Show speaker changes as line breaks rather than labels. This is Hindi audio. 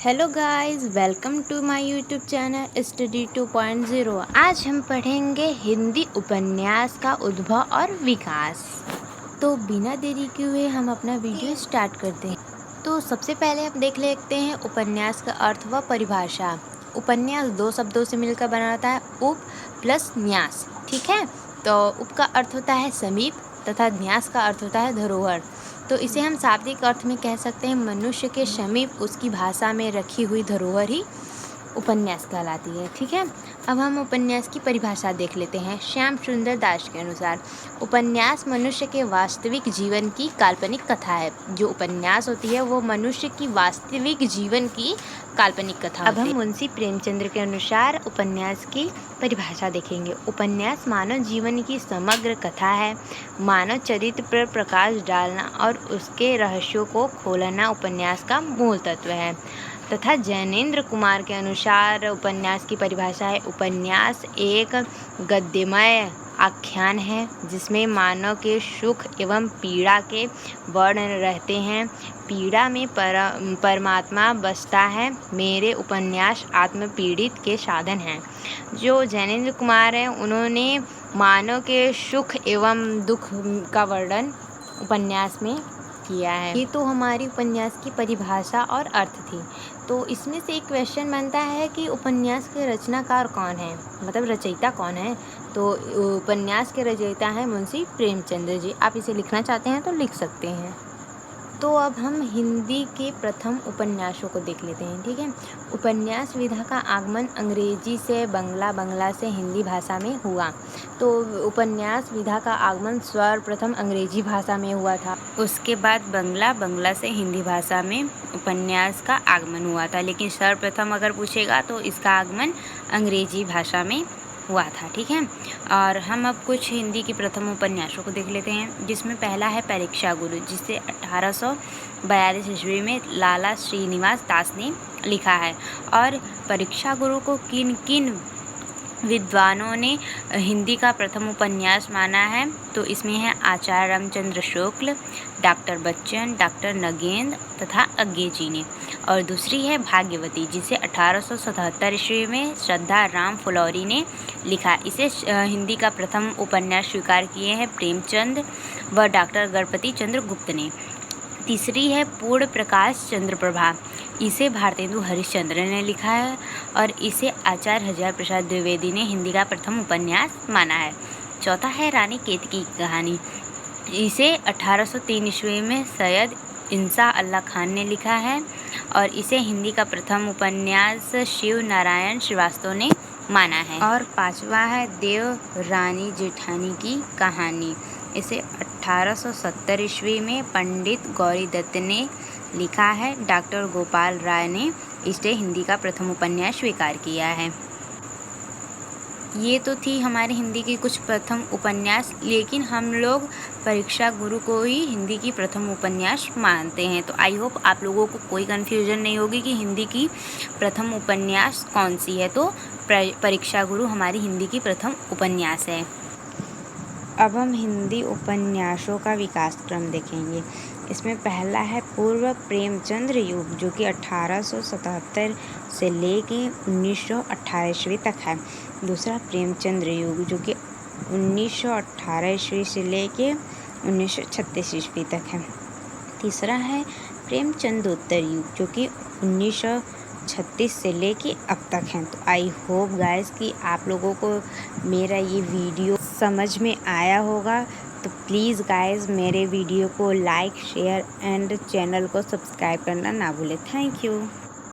Hello guys, welcome to my YouTube channel study 2.0। आज हम पढ़ेंगे हिंदी उपन्यास का उद्भव और विकास। तो बिना देरी किए हुए हम अपना वीडियो स्टार्ट करते हैं। तो सबसे पहले हम देख लेते हैं उपन्यास का अर्थ व परिभाषा। उपन्यास दो शब्दों से मिलकर बना होता है, उप प्लस न्यास। ठीक है, तो उप का अर्थ होता है समीप तथा न्यास का अर्थ होता है धरोहर। तो इसे हम शाब्दिक अर्थ में कह सकते हैं मनुष्य के समीप उसकी भाषा में रखी हुई धरोहर ही उपन्यास कहलाती है। ठीक है, अब हम उपन्यास की परिभाषा देख लेते हैं। श्याम सुंदर दास के अनुसार उपन्यास मनुष्य के वास्तविक जीवन की काल्पनिक कथा है। जो उपन्यास होती है वो मनुष्य की वास्तविक जीवन की काल्पनिक कथा होती है। अब हम मुंशी प्रेमचंद्र के अनुसार उपन्यास की परिभाषा देखेंगे। उपन्यास मानव जीवन की समग्र कथा है। मानव चरित्र पर प्रकाश डालना और उसके रहस्यों को खोलना उपन्यास का मूल तत्व है। तथा जैनेन्द्र कुमार के अनुसार उपन्यास की परिभाषा है, उपन्यास एक गद्यमय आख्यान है जिसमें मानव के सुख एवं पीड़ा के वर्णन रहते हैं। पीड़ा में परमात्मा बसता है। मेरे उपन्यास आत्मपीड़ित के साधन हैं। जो जैनेन्द्र कुमार हैं उन्होंने मानव के सुख एवं दुख का वर्णन उपन्यास में किया है। ये तो हमारी उपन्यास की परिभाषा और अर्थ थी। तो इसमें से एक क्वेश्चन बनता है कि उपन्यास के रचनाकार कौन है, मतलब रचयिता कौन है। तो उपन्यास के रचयिता हैं मुंशी प्रेमचंद्र जी। आप इसे लिखना चाहते हैं तो लिख सकते हैं। तो अब हम हिंदी के प्रथम उपन्यासों को देख लेते हैं। ठीक है, उपन्यास विधा का आगमन अंग्रेजी से बंगला से हिंदी भाषा में हुआ। तो उपन्यास विधा का आगमन सर्वप्रथम अंग्रेजी भाषा में हुआ था। उसके बाद बंगला से हिंदी भाषा में उपन्यास का आगमन हुआ था। लेकिन सर्वप्रथम अगर पूछेगा तो इसका आगमन अंग्रेजी भाषा में हुआ था। ठीक है, और हम अब कुछ हिंदी की प्रथम उपन्यासों को देख लेते हैं, जिसमें पहला है परीक्षा गुरु, जिसे 1842 ईस्वी में लाला श्रीनिवास दास ने लिखा है। और परीक्षा गुरु को किन किन विद्वानों ने हिंदी का प्रथम उपन्यास माना है, तो इसमें है आचार्य रामचंद्र शुक्ल, डॉक्टर बच्चन, डॉक्टर नगेंद्र तथा अज्ञे जी ने। और दूसरी है भाग्यवती, जिसे 1877 ईस्वी में श्रद्धा राम फुलौरी ने लिखा। इसे हिंदी का प्रथम उपन्यास स्वीकार किए हैं प्रेमचंद व डॉक्टर गणपति चंद्र गुप्त ने। तीसरी है पूर्ण प्रकाश चंद्र प्रभा, इसे भारतेंदु हरिश्चंद्र ने लिखा है। और इसे आचार्य हजारी प्रसाद द्विवेदी ने हिंदी का प्रथम उपन्यास माना है। चौथा है रानी केतकी की कहानी, इसे 1803 ईस्वी में सैयद इंसा अल्लाह खान ने लिखा है। और इसे हिंदी का प्रथम उपन्यास शिव नारायण श्रीवास्तव ने माना है। और पांचवा है देव रानी जेठानी की कहानी, इसे 1870 ईस्वी में पंडित गौरी दत्त ने लिखा है। डॉक्टर गोपाल राय ने इसे हिंदी का प्रथम उपन्यास स्वीकार किया है। ये तो थी हमारे हिंदी की कुछ प्रथम उपन्यास, लेकिन हम लोग परीक्षा गुरु को ही हिंदी की प्रथम उपन्यास मानते हैं। तो आई होप आप लोगों को कोई कन्फ्यूजन नहीं होगी कि हिंदी की प्रथम उपन्यास कौन सी है। तो परीक्षा गुरु हमारी हिंदी की प्रथम उपन्यास है। अब हम हिंदी उपन्यासों का विकास क्रम देखेंगे। इसमें पहला है पूर्व प्रेमचंद्र युग, जो कि 1877 से लेके 1918 ईस्वी तक है। दूसरा प्रेमचंद्र युग, जो कि 1918 ईस्वी से लेके 1936 ईस्वी तक है। तीसरा है प्रेमचंदोत्तर युग, जो कि 1936 से लेके अब तक है। तो आई होप गाइस कि आप लोगों को मेरा ये वीडियो समझ में आया होगा। तो प्लीज़ गाइस मेरे वीडियो को लाइक, शेयर एंड चैनल को सब्सक्राइब करना ना भूलें। Thank you.